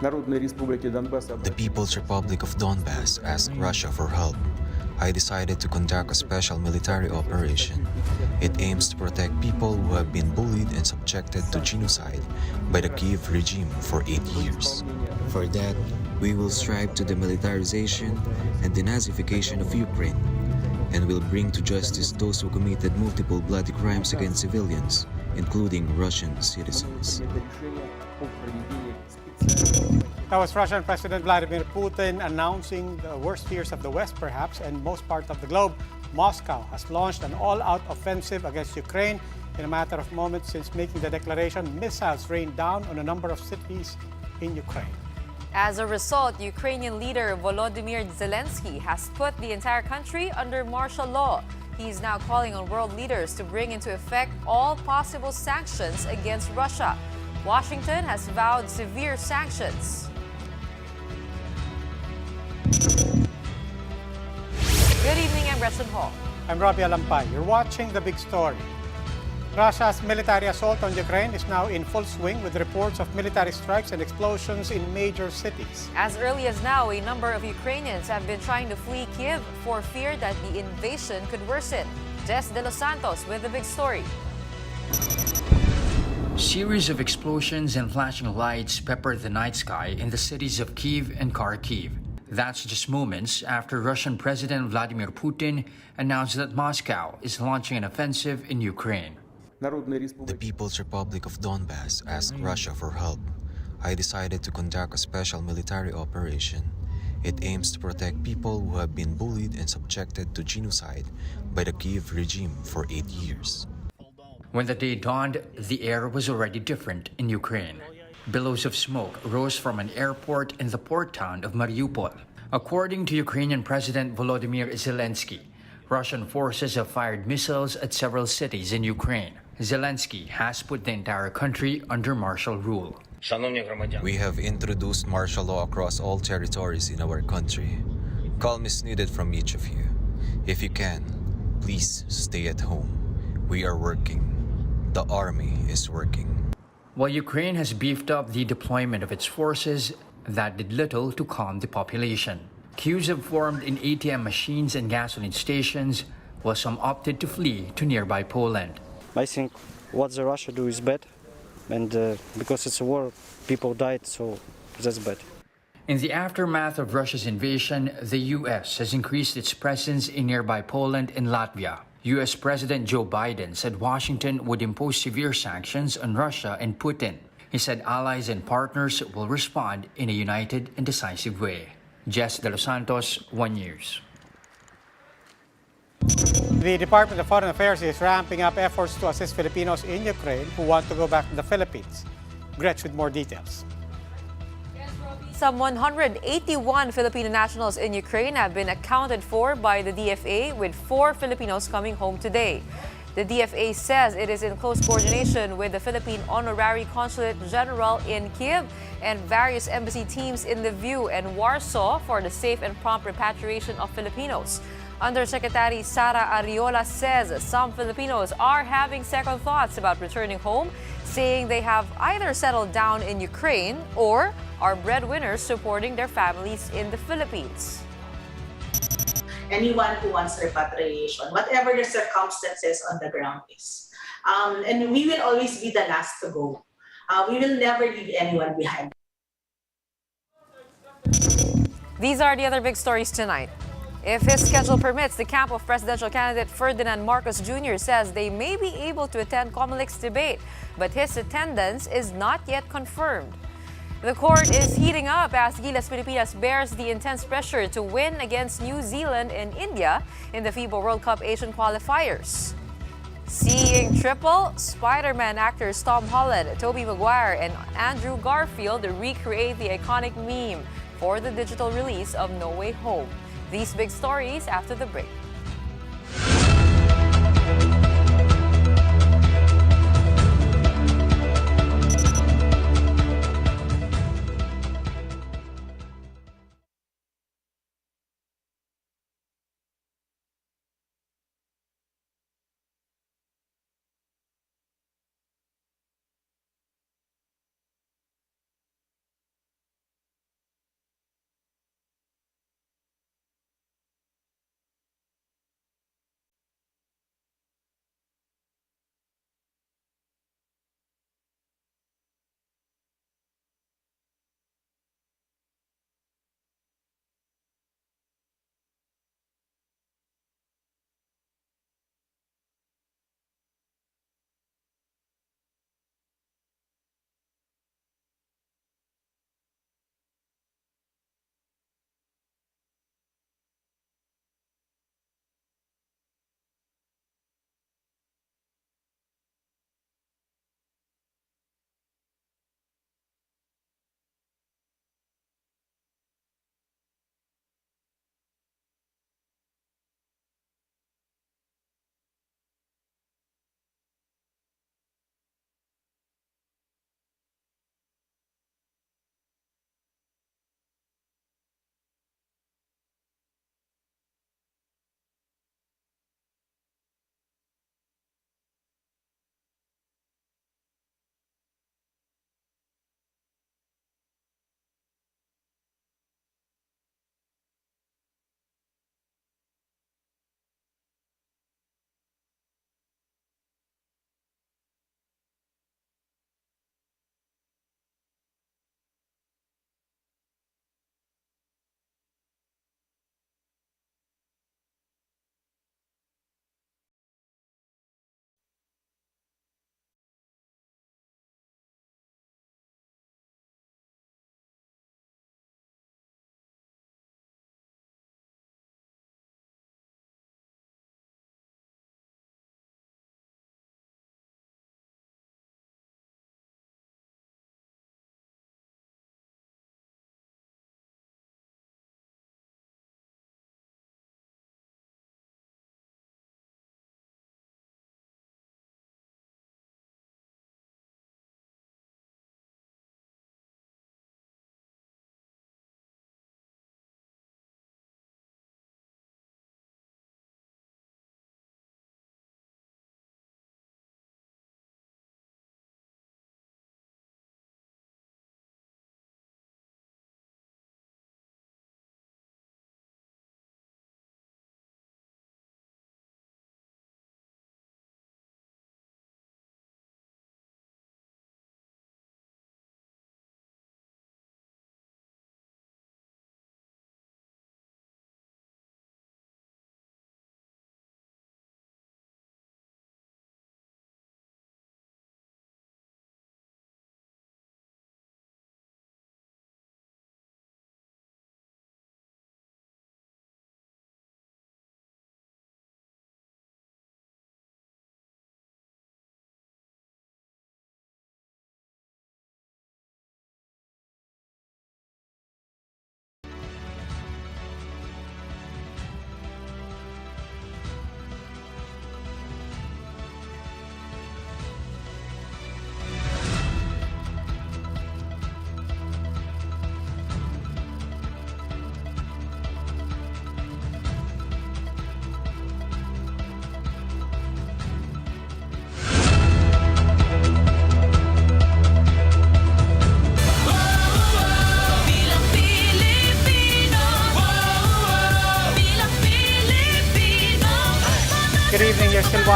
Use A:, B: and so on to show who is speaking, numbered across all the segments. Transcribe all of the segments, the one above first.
A: The People's Republic of Donbass asked Russia for help. I decided to conduct a special military operation. It aims to protect people who have been bullied and subjected to genocide by the Kiev regime for 8 years. For that, we will strive to the militarization and denazification of Ukraine, and will bring to justice those who committed multiple bloody crimes against civilians, including Russian citizens.
B: That was Russian President Vladimir Putin announcing the worst fears of the West, perhaps, and most parts of the globe. Moscow has launched an all-out offensive against Ukraine. In a matter of moments since making the declaration, missiles rained down on a number of cities in Ukraine.
C: As a result, Ukrainian leader Volodymyr Zelensky has put the entire country under martial law. He is now calling on world leaders to bring into effect all possible sanctions against Russia. Washington has vowed severe sanctions. Good evening, I'm Gretchen Hall.
B: I'm Robbie Alampay. You're watching The Big Story. Russia's military assault on Ukraine is now in full swing, with reports of military strikes and explosions in major cities.
C: As early as now, a number of Ukrainians have been trying to flee Kiev for fear that the invasion could worsen. Jess De Los Santos with The Big Story.
D: Series of explosions and flashing lights peppered the night sky in the cities of Kyiv and Kharkiv. That's just moments after Russian President Vladimir Putin announced that Moscow is launching an offensive in Ukraine.
A: The People's Republic of Donbass asked Russia for help. I decided to conduct a special military operation. It aims to protect people who have been bullied and subjected to genocide by the Kiev regime for 8 years.
D: When the day dawned, the air was already different in Ukraine. Billows of smoke rose from an airport in the port town of Mariupol. According to Ukrainian President Volodymyr Zelensky, Russian forces have fired missiles at several cities in Ukraine. Zelensky has put the entire country under martial rule.
A: We have introduced martial law across all territories in our country. Calm is needed from each of you. If you can, please stay at home. We are working. The army is working.
D: While Ukraine has beefed up the deployment of its forces, that did little to calm the population. Queues have formed in ATM machines and gasoline stations, while some opted to flee to nearby Poland.
E: I think what the Russia do is bad, and because it's a war, people died, so that's bad.
D: In the aftermath of Russia's invasion, the U.S. has increased its presence in nearby Poland and Latvia. U.S. President Joe Biden said Washington would impose severe sanctions on Russia and Putin. He said allies and partners will respond in a united and decisive way. Jess De Los Santos, One News.
B: The Department of Foreign Affairs is ramping up efforts to assist Filipinos in Ukraine who want to go back to the Philippines. Gretch with more details.
C: Some 181 Filipino nationals in Ukraine have been accounted for by the DFA, with 4 Filipinos coming home today. The DFA says it is in close coordination with the Philippine Honorary Consulate General in Kiev and various embassy teams in Lviv and Warsaw for the safe and prompt repatriation of Filipinos. Undersecretary Sara Ariola says some Filipinos are having second thoughts about returning home, saying they have either settled down in Ukraine or are breadwinners supporting their families in the Philippines.
F: Anyone who wants repatriation, whatever the circumstances on the ground is. And we will always be the last to go. We will never leave anyone behind.
C: These are the other big stories tonight. If his schedule permits, the camp of presidential candidate Ferdinand Marcos Jr. says they may be able to attend COMELEC's debate, but his attendance is not yet confirmed. The court is heating up as Gilas Pilipinas bears the intense pressure to win against New Zealand and India in the FIBA World Cup Asian qualifiers. Seeing triple, Spider-Man actors Tom Holland, Tobey Maguire, and Andrew Garfield recreate the iconic meme for the digital release of No Way Home. These big stories after the break.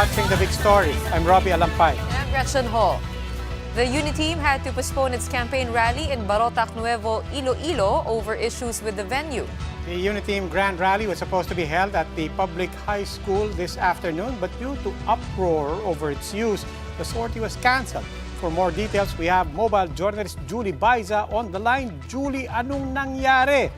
B: advancing the big story. I'm Robbie Alampay.
C: And Gretchen Hall. The Uni team had to postpone its campaign rally in Barotac Nuevo, Iloilo over issues with the venue.
B: The Uni team Grand Rally was supposed to be held at the public high school this afternoon, but due to uproar over its use, the sortie was canceled. For more details, we have mobile journalist Julie Baiza on the line. Julie, anong nangyari?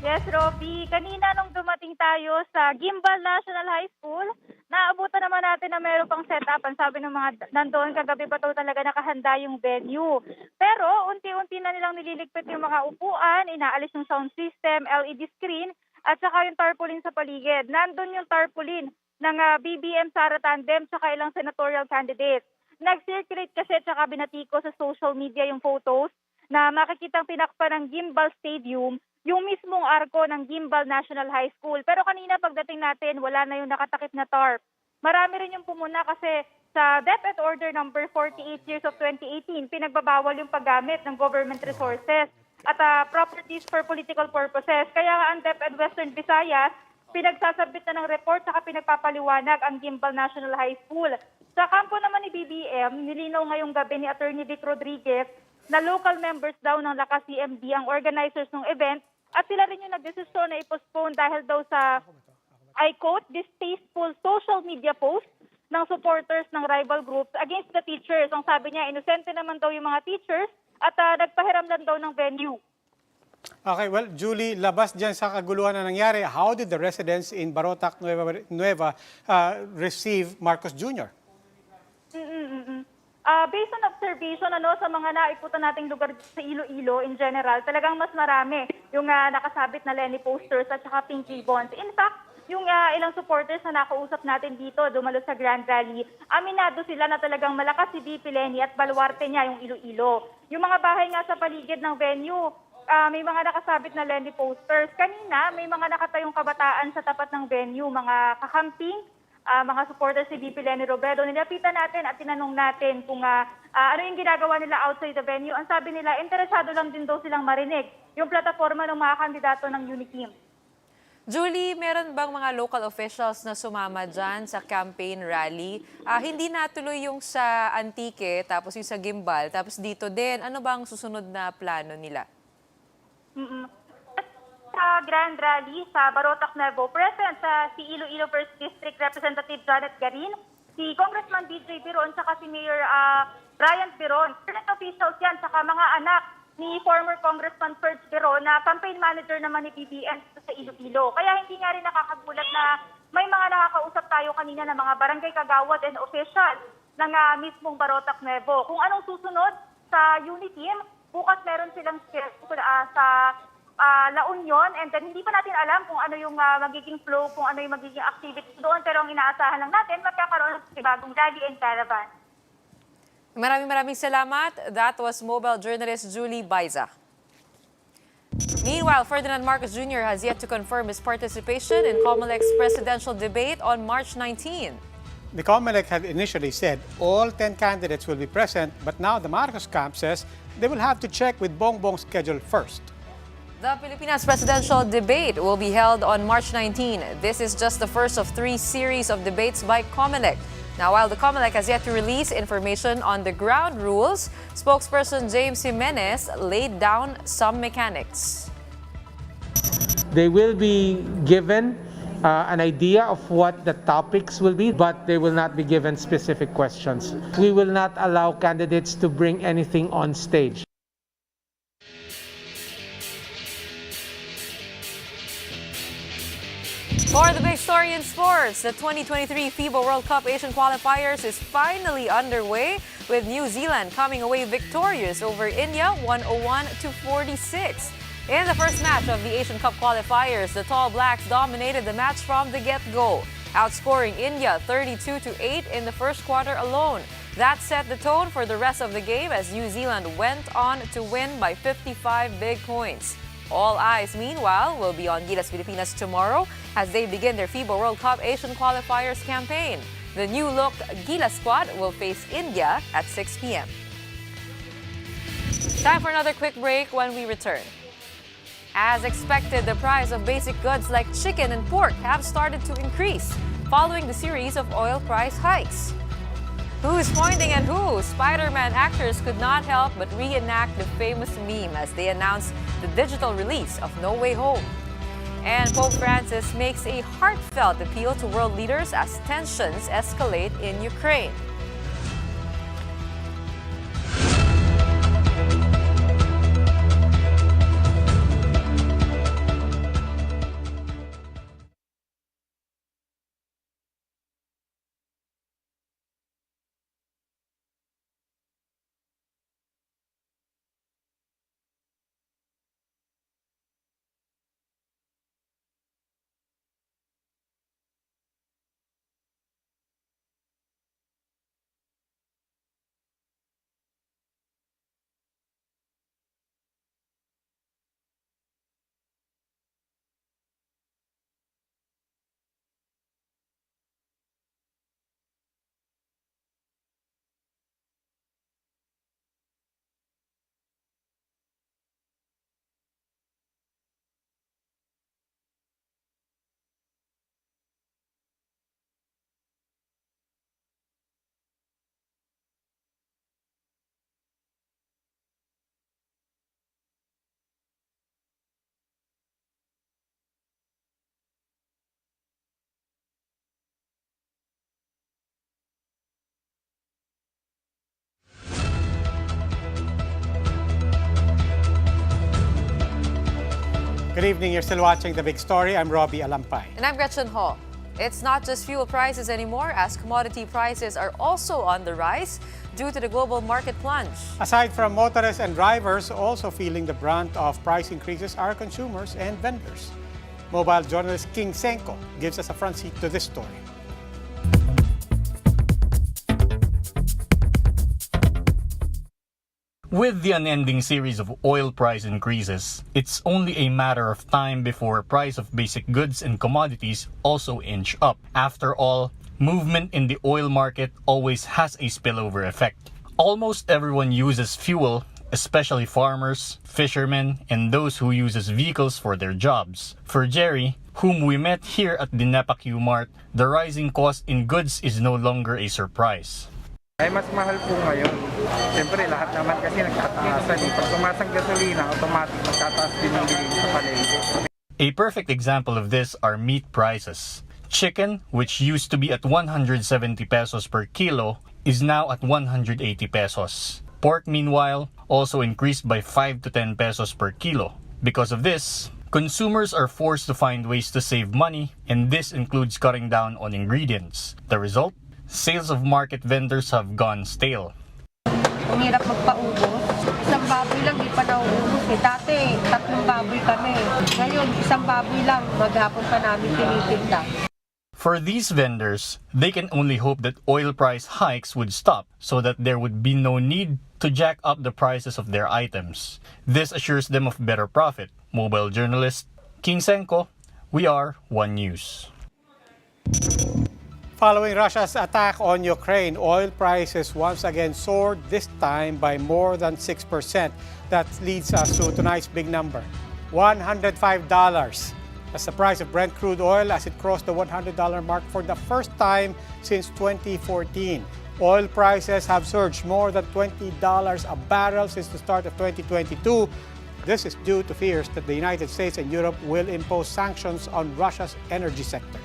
G: Yes, Robbie. Kanina nung dumating tayo sa Gimbal National High School, naabutan naman natin na meron pang setup. Ang sabi ng mga nandoon kagabi pa talaga nakahanda yung venue. Pero unti-unti na nilang nililigpit yung mga upuan, inaalis yung sound system, LED screen, at saka yung tarpaulin sa paligid. Nandun yung tarpaulin ng BBM Sara Tandem saka ilang senatorial candidates. Nag-circulate kasi at saka binatiko sa social media yung photos na makikitang tinakpan ng Gimbal Stadium yung mismong arko ng Gimbal National High School. Pero kanina pagdating natin, wala na yung nakatakip na tarp. Marami rin yung pumuna kasi sa DepEd Order number 48 years of 2018, pinagbabawal yung paggamit ng government resources at properties for political purposes. Kaya ang DepEd Western Visayas, pinagsasabit na ng report saka pinagpapaliwanag ang Gimbal National High School. Sa kampo naman ni BBM, nilinaw ngayong gabi ni Attorney Vic Rodriguez na local members daw ng Lakas CMD ang organizers ng event at sila rin yung nagdesisyon na i-postpone dahil daw sa, I quote, distasteful social media post ng supporters ng rival groups against the teachers. Ang sabi niya, inosente naman daw yung mga teachers at nagpahiram lang daw ng venue.
B: Okay, well, Julie, labas dyan sa kaguluhan na nangyari, how did the residents in Barotac Nueva receive Marcos Jr.?
G: Based on observation sa mga naiputan nating lugar sa Iloilo in general, talagang mas marami yung nakasabit na Lenny posters at saka pink ribbons. In fact, yung ilang supporters na nakausap natin dito, dumalo sa Grand Rally, aminado sila na talagang malakas si VP Lenny at baluarte niya yung Iloilo. Yung mga bahay nga sa paligid ng venue, may mga nakasabit na Lenny posters. Kanina, may mga nakatayong kabataan sa tapat ng venue, mga kakamping, mga supporters si VP Lenny Robredo. Nilapitan natin at tinanong natin kung ano yung ginagawa nila outside the venue. Ang sabi nila, interesado lang din daw silang marinig yung plataforma ng mga kandidato ng Uniteam.
C: Julie, meron bang mga local officials na sumama dyan sa campaign rally? Hindi natuloy yung sa Antique, tapos yung sa Gimbal, tapos dito din. Ano bang susunod na plano nila?
G: Sa Grand Rally sa Barotac Nuevo, present si Iloilo 1st District Representative Janet Garin, si Congressman DJ Biron, saka si Mayor Brian Biron. Current officials yan, saka mga anak ni former Congressman Serge Biron na campaign manager naman ni BBM sa Iloilo. Kaya hindi nga rin nakakagulat na may mga nakakausap tayo kanina ng mga barangay kagawad and officials ng mismong Barotac Nuevo. Kung anong susunod sa Uniteam, bukas meron silang sa La Union, and then hindi pa natin alam kung ano yung magiging flow, kung ano yung magiging activities doon, pero ang inaasahan lang natin, magkakaroon ng bagong rally and caravan.
C: Maraming salamat. That was mobile journalist Julie Baiza. Meanwhile, Ferdinand Marcos Jr. has yet to confirm his participation in COMELEC's presidential debate on March 19.
B: The COMELEC had initially said all 10 candidates will be present, but now the Marcos camp says they will have to check with Bongbong's schedule first.
C: The Pilipinas presidential debate will be held on March 19. This is just the first of 3 series of debates by COMELEC. Now, while the COMELEC has yet to release information on the ground rules, spokesperson James Jimenez laid down some mechanics.
H: They will be given an idea of what the topics will be, but they will not be given specific questions. We will not allow candidates to bring anything on stage.
C: For the big story in sports, the 2023 FIBA World Cup Asian qualifiers is finally underway, with New Zealand coming away victorious over India 101-46. In the first match of the Asian Cup qualifiers, the Tall Blacks dominated the match from the get-go, outscoring India 32-8 in the first quarter alone. That set the tone for the rest of the game as New Zealand went on to win by 55 big points. All eyes, meanwhile, will be on Gilas Pilipinas tomorrow as they begin their FIBA World Cup Asian Qualifiers campaign. The new-look Gilas squad will face India at 6 p.m. Time for another quick break. When we return, as expected, the price of basic goods like chicken and pork have started to increase. following the series of oil price hikes. Who's pointing at who? Spider-Man actors could not help but reenact the famous meme as they announced the digital release of No Way Home. And Pope Francis makes a heartfelt appeal to world leaders as tensions escalate in Ukraine.
B: Good evening. You're still watching The Big Story. I'm Robbie Alampay.
C: And I'm Gretchen Ho. It's not just fuel prices anymore, as commodity prices are also on the rise due to the global market plunge.
B: Aside from motorists and drivers, also feeling the brunt of price increases are consumers and vendors. Mobile journalist King Senko gives us a front seat to this story.
I: With the unending series of oil price increases, it's only a matter of time before price of basic goods and commodities also inch up. After all, movement in the oil market always has a spillover effect. Almost everyone uses fuel, especially farmers, fishermen, and those who uses vehicles for their jobs. For Jerry, whom we met here at the NEPA Q-Mart, the rising cost in goods is no longer a surprise.
J: Ay mas mahal po ngayon. Siyempre lahat naman kasi nagtataasan. Pag tumaas ang gasolina, automatic magtataas din ang bilhin sa palengke.
I: A perfect example of this are meat prices. Chicken, which used to be at 170 pesos per kilo, is now at 180 pesos. Pork, meanwhile, also increased by 5 to 10 pesos per kilo. Because of this, consumers are forced to find ways to save money, and this includes cutting down on ingredients. The result? Sales of market vendors have gone stale.
K: Ang hirap magpaubos. Isang baboy lang, di pa nauubos eh. Dati, 3 baboy kami. Ngayon, isang baboy lang, maghapon pa namin tinitinda.
I: For these vendors, they can only hope that oil price hikes would stop so that there would be no need to jack up the prices of their items. This assures them of better profit. Mobile journalist King Senko, we are One News.
B: Following Russia's attack on Ukraine, oil prices once again soared, this time by more than 6%. That leads us to tonight's big number, $105. That's the price of Brent crude oil as it crossed the $100 mark for the first time since 2014. Oil prices have surged more than $20 a barrel since the start of 2022. This is due to fears that the United States and Europe will impose sanctions on Russia's energy sector.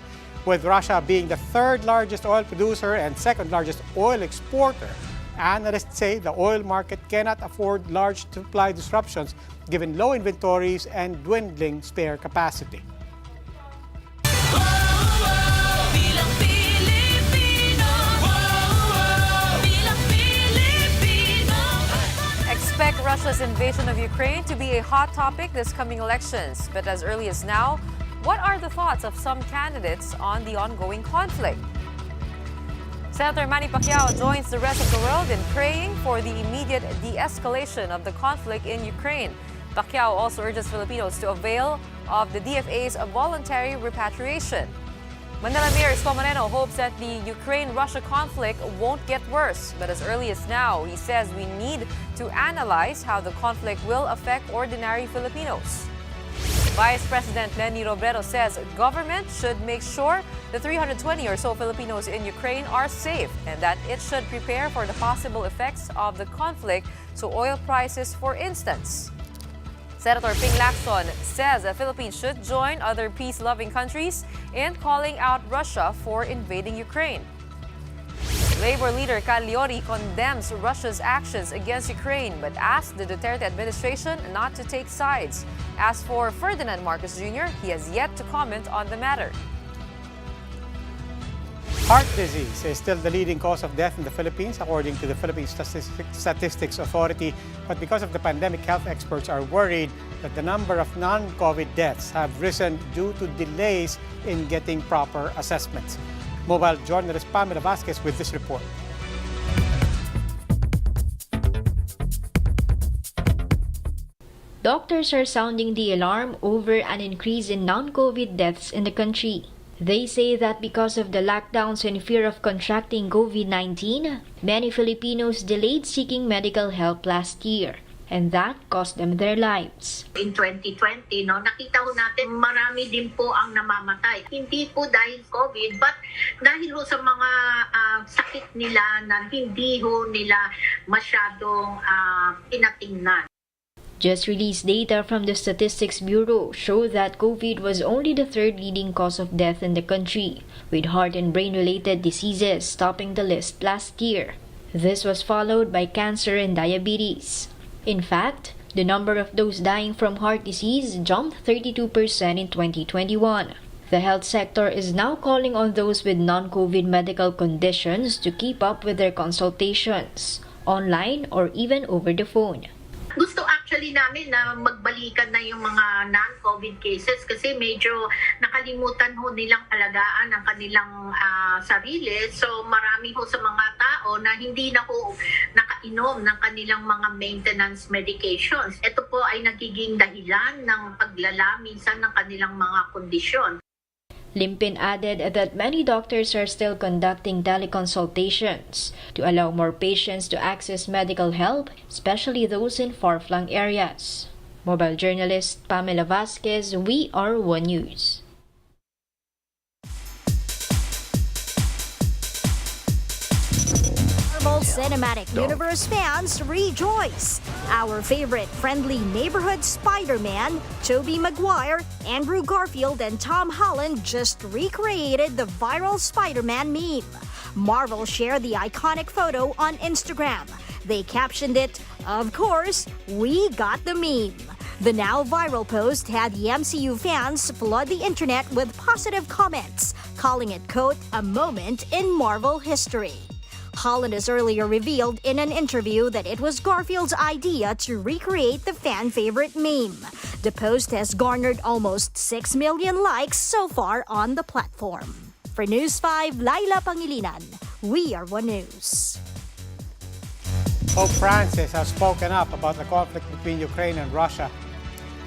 B: With Russia being the third largest oil producer and second largest oil exporter, analysts say the oil market cannot afford large supply disruptions given low inventories and dwindling spare capacity.
C: Expect Russia's invasion of Ukraine to be a hot topic this coming elections. But as early as now, what are the thoughts of some candidates on the ongoing conflict? Senator Manny Pacquiao joins the rest of the world in praying for the immediate de-escalation of the conflict in Ukraine. Pacquiao also urges Filipinos to avail of the DFA's voluntary repatriation. Manila Mayor Isko Moreno hopes that the Ukraine-Russia conflict won't get worse, but as early as now, he says we need to analyze how the conflict will affect ordinary Filipinos. Vice President Leni Robredo says government should make sure the 320 or so Filipinos in Ukraine are safe and that it should prepare for the possible effects of the conflict to oil prices, for instance. Senator Ping Lacson says the Philippines should join other peace-loving countries in calling out Russia for invading Ukraine. Labor leader Cal Liori condemns Russia's actions against Ukraine but asked the Duterte administration not to take sides. As for Ferdinand Marcos Jr., he has yet to comment on the matter.
B: Heart disease is still the leading cause of death in the Philippines, according to the Philippine Statistics Authority. But because of the pandemic, health experts are worried that the number of non-COVID deaths have risen due to delays in getting proper assessments. Mobile journalist Pamela Vasquez with this report.
L: Doctors are sounding the alarm over an increase in non-COVID deaths in the country. They say that because of the lockdowns and fear of contracting COVID-19, many Filipinos delayed seeking medical help last year, and that cost them their lives.
M: In 2020, nakita ho natin marami din po ang namamatay. Hindi po dahil COVID, but dahil ho sa mga sakit nila na hindi ho nila masyadong tinatingnan.
L: Just released data from the Statistics Bureau show that COVID was only the third leading cause of death in the country, with heart and brain-related diseases topping the list last year. This was followed by cancer and diabetes. In fact, the number of those dying from heart disease jumped 32% in 2021. The health sector is now calling on those with non-COVID medical conditions to keep up with their consultations, online or even over the phone.
M: Gusto actually namin na magbalikan na yung mga non-COVID cases kasi medyo nakalimutan ho nilang alagaan ang kanilang sarili. So marami ho sa mga tao na hindi na ho nakainom ng kanilang mga maintenance medications. Ito po ay nagiging dahilan ng paglala minsan ng kanilang mga kondisyon.
L: Limpin added that many doctors are still conducting teleconsultations to allow more patients to access medical help, especially those in far-flung areas. Mobile journalist Pamela Vasquez, We Are One News.
N: Marvel Cinematic Universe fans rejoice! Our favorite friendly neighborhood Spider-Man, Tobey Maguire, Andrew Garfield, and Tom Holland just recreated the viral Spider-Man meme. Marvel shared the iconic photo on Instagram. They captioned it, "Of course, we got the meme." The now viral post had the MCU fans flood the internet with positive comments, calling it, quote, "a moment in Marvel history." Holland has earlier revealed in an interview that it was Garfield's idea to recreate the fan-favorite meme. The post has garnered almost 6 million likes so far on the platform. For News 5, Laila Pangilinan, We Are One News.
B: Pope Francis has spoken up about the conflict between Ukraine and Russia.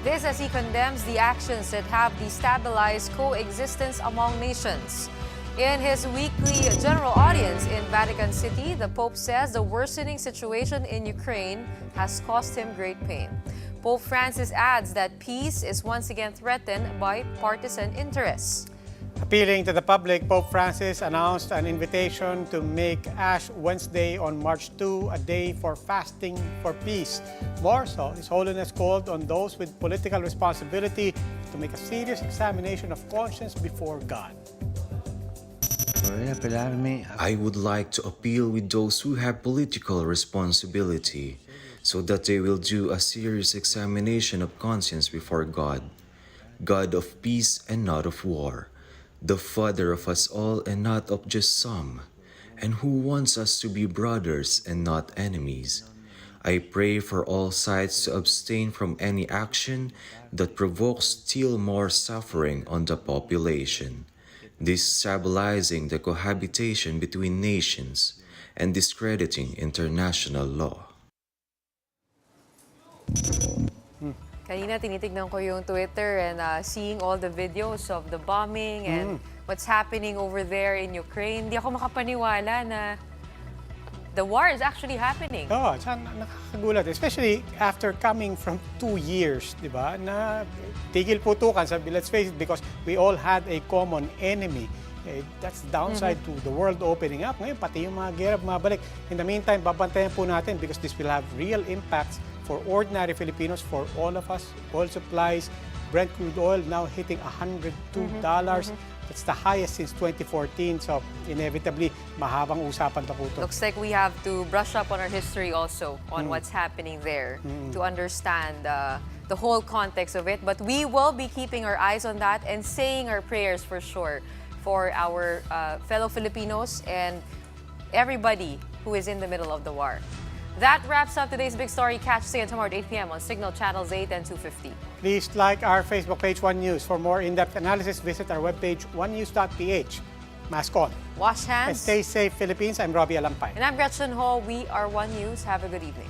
C: This as he condemns the actions that have destabilized coexistence among nations. In his weekly general audience in Vatican City, the Pope says the worsening situation in Ukraine has caused him great pain. Pope Francis adds that peace is once again threatened by partisan interests.
B: Appealing to the public, Pope Francis announced an invitation to make Ash Wednesday on March 2 a day for fasting for peace. More so, His Holiness called on those with political responsibility to make a serious examination of conscience before God.
A: I would like to appeal with those who have political responsibility so that they will do a serious examination of conscience before God, God of peace and not of war, the Father of us all and not of just some, and who wants us to be brothers and not enemies. I pray for all sides to abstain from any action that provokes still more suffering on the population, destabilizing the cohabitation between nations and discrediting international law.
C: Kanina tinitignan ko yung Twitter and seeing all the videos of the bombing and what's happening over there in Ukraine. Hindi ako makapaniwala na the war is actually happening.
B: Oo, nakakagulat. Especially after coming from 2 years, di ba, na tigil putukan, let's face it, because we all had a common enemy. That's the downside to the world opening up. Ngayon, pati yung mga gera bumabalik. In the meantime, babantayan po natin because this will have real impacts for ordinary Filipinos, for all of us. Oil supplies, Brent crude oil now hitting $102. That's the highest since 2014. So, inevitably, mahabang usapan na po ito.
C: Looks like we have to brush up on our history also on what's happening there to understand the whole context of it. But we will be keeping our eyes on that and saying our prayers for sure for our fellow Filipinos and everybody who is in the middle of the war. That wraps up today's big story. Catch us again tomorrow at 8 p.m. on Signal Channels 8 and 250.
B: Please like our Facebook page, One News. For more in-depth analysis, visit our webpage, onenews.ph. Mask on.
C: Wash
B: And
C: hands.
B: stay safe, Philippines. I'm Robbie Alampay.
C: And I'm Gretchen Ho. We are One News. Have a good evening.